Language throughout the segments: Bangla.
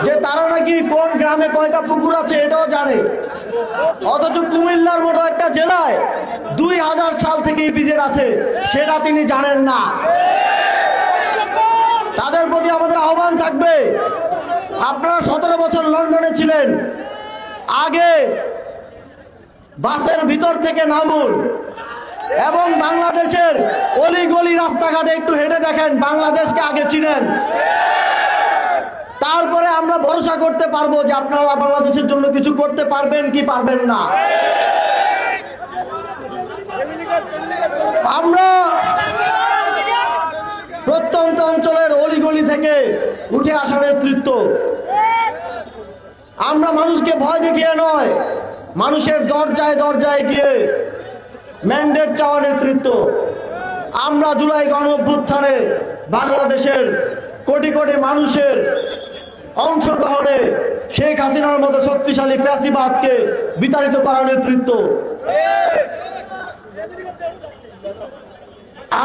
যে তারা নাকি কোন গ্রামে কয়টা পুকুর আছে এটাও জানে, অথচ কুমিল্লার মতো একটা জেলায় 2000 সাল থেকে ইপিজেড আছে সেটা তিনি জানেন না। তাদের প্রতি আমাদের আহ্বান থাকবে, আপনারা 17 বছর লন্ডনে ছিলেন, আগে বাসের ভিতর থেকে নামুন এবং বাংলাদেশের অলিগলি রাস্তাঘাটে একটু হেঁটে দেখেন, বাংলাদেশকে আগে চিনেন, তারপরে আমরা ভরসা করতে পারবো যে আপনারা বাংলাদেশের জন্য কিছু করতে পারবেন কি পারবেন না। আমরা প্রত্যন্ত অঞ্চলের অলিগলি থেকে উঠে আসা নেতৃত্ব, আমরা মানুষকে ভয় দেখিয়ে নয়, মানুষের দরজায় দরজায় গিয়ে ম্যান্ডেট চাওয়া নেতৃত্ব। আমরা জুলাই গণঅভ্যুত্থানে বাংলাদেশের কোটি কোটি মানুষের অংশগ্রহণে শেখ হাসিনার মতো শক্তিশালী ফ্যাসিবাদকে বিতাড়িত করা নেতৃত্ব।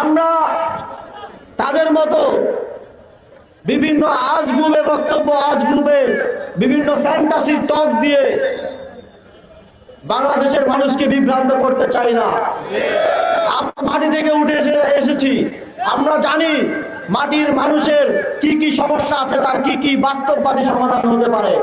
আমরা তাদের মতো বিভিন্ন আজগুবে বক্তব্য, আজগুবে বিভিন্ন ফ্যান্টাসি টক দিয়ে বাংলাদেশের মানুষকে বিভ্রান্ত করতে চাই না। আমরা মাটি থেকে উঠে এসেছি, আমরা জানি মাটির মানুষের কি কি সমস্যা আছে, তার কি কি বাস্তববাদী সমাধান হতে পারে।